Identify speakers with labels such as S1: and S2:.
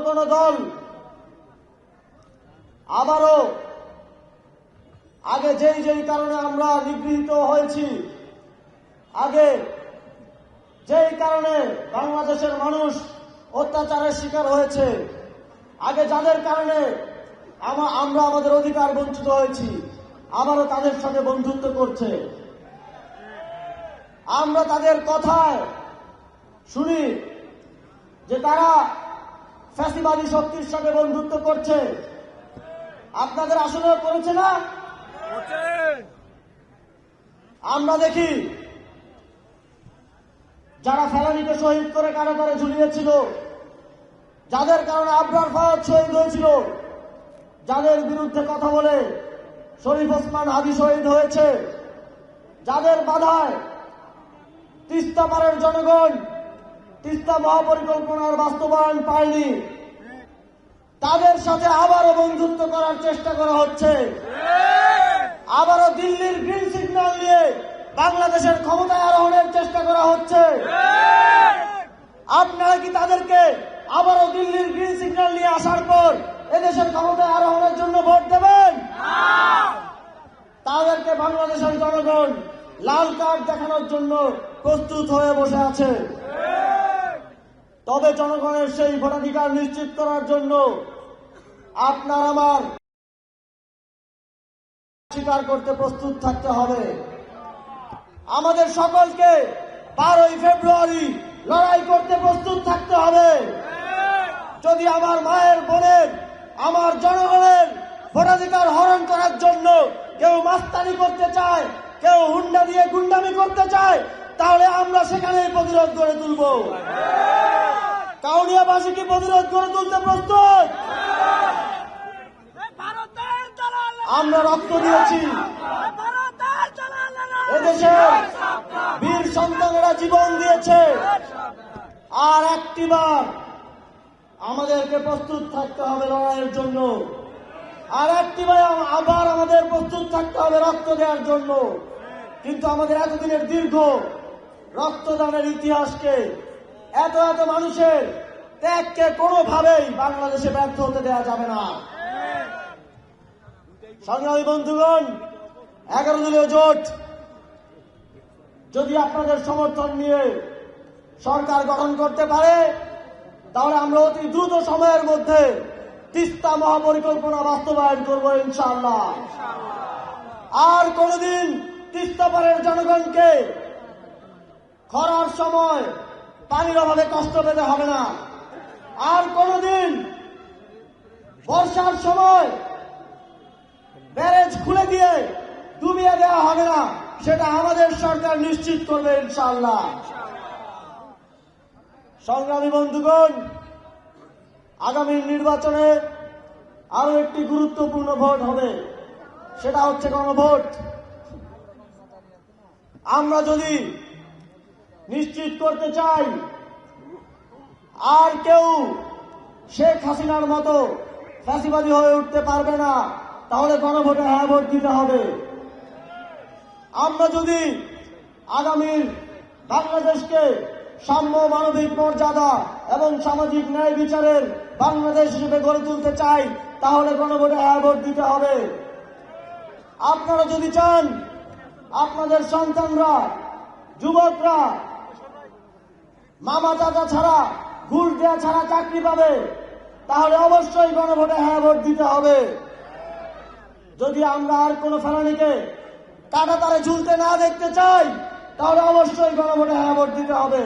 S1: কোন দল আবারও আগে যেই কারণে আমরা নিগৃহীত হয়েছি, আগে যেই কারণে বাংলাদেশের মানুষ অত্যাচারের শিকার হয়েছে, আগে যাদের কারণে আমরা আমাদের অধিকার বঞ্চিত হয়েছি, আবারও তাদের সাথে বন্ধুত্ব করছে। আমরা তাদের কথায় শুনি যে তারা ফ্যাসিবাদী শক্তির সাথে বন্ধুত্ব করছে। আপনাদের আসলে করেছে না? আমরা দেখি যারা ফেলানীকে শহীদ করে কারাগারে ঝুলিয়েছিল, যাদের কারণে আবরার ফায়াজ শহীদ হয়েছিল, যাদের বিরুদ্ধে কথা বলে শরীফ ওসমান হাদি শহীদ হয়েছে, যাদের বাধায় তিস্তা পারের জনগণ তিস্তা মহাপরিকল্পনার বাস্তবায়ন পায়নি, তাদের সাথে আবারও বন্ধুত্ব করার চেষ্টা করা হচ্ছে। আবারও দিল্লির গ্রিন সিগন্যাল নিয়ে বাংলাদেশের ক্ষমতায় আরোহণের চেষ্টা করা হচ্ছে। আপনারা কি তাদেরকে আবারও দিল্লির গ্রিন সিগন্যাল নিয়ে আসার পর এদেশের ক্ষমতায় আরোহণের জন্য ভোট দেবেন? তাদেরকে বাংলাদেশের জনগণ লাল কার্ড দেখানোর জন্য প্রস্তুত হয়ে বসে আছে। তবে জনগণের সেই ভোটাধিকার নিশ্চিত করার জন্য আপনার আমার স্বীকার করতে প্রস্তুত থাকতে হবে। আমাদের সকলকে 12ই ফেব্রুয়ারি লড়াই করতে প্রস্তুত থাকতে হবে। যদি আমার মায়ের, বোনের, আমার জনগণের ভোটাধিকার হরণ করার জন্য কেউ মাস্তানি করতে চায়, কেউ হুন্ডা দিয়ে গুন্ডামি করতে চায়, তাহলে আমরা সেখানেই প্রতিরোধ গড়ে তুলব। কাউনিয়াবাসী কি প্রতিরোধ গড়ে তুলতে প্রস্তুত? আমরা রক্ত দিয়েছি, এদেশের বীর সন্তানেরা জীবন দিয়েছে, আর একটিবার আমাদেরকে প্রস্তুত থাকতে হবে লড়াইয়ের জন্য, আর একটিবার আবার আমাদের প্রস্তুত থাকতে হবে রক্ত দেওয়ার জন্য। কিন্তু আমাদের এতদিনের দীর্ঘ রক্তদানের ইতিহাসকে, এত মানুষের ত্যাগকে কোনোভাবেই বাংলাদেশে ব্যর্থ হতে দেওয়া যাবে না। সংগ্রামী বন্ধুগণ, 11 দলীয় জোট যদি আপনাদের সমর্থন নিয়ে সরকার গঠন করতে পারে, তাহলে আমরা অতি দ্রুত সময়ের মধ্যে তিস্তা মহাপরিকল্পনা বাস্তবায়ন করব ইনশাআল্লাহ। আর কোনদিন তিস্তা পারের জনগণকে খরার সময় পানির অভাবে কষ্ট পেতে হবে না। আর কোনদিন বর্ষার সময় ব্যারেজ খুলে দিয়ে ডুবিয়ে দেওয়া হবে না। সেটা আমাদের সরকার নিশ্চিত করবে ইনশাআল্লাহ। সংগ্রামী বন্ধুগণ, আগামী নির্বাচনে আরো একটি গুরুত্বপূর্ণ ভোট হবে, সেটা হচ্ছে গণভোট। আমরা যদি নিশ্চিত করতে চাই আর কেউ শেখ হাসিনার মতো ফ্যাসিবাদী হয়ে উঠতে পারবে না, তাহলে গণভোটে হ্যাঁ ভোট দিতে হবে। আমরা যদি আগামীর বাংলাদেশকে সাম্য, মানবিক মর্যাদা এবং সামাজিক ন্যায় বিচারের বাংলাদেশ হিসেবে গড়ে তুলতে চাই, তাহলে গণভোটে হ্যাঁ ভোট দিতে হবে। আপনারা যদি চান আপনাদের সন্তানরা, যুবকরা মামা চাচা ছাড়া, ঘুষ দেওয়া ছাড়া চাকরি পাবে, তাহলে অবশ্যই গণভোটে হ্যাঁ ভোট দিতে হবে। যদি আমরা আর কোন ফেলানীকে কাঁটাতারে ঝুলতে না দেখতে চাই, তাহলে অবশ্যই গণভোটে হ্যাঁ ভোট দিতে হবে।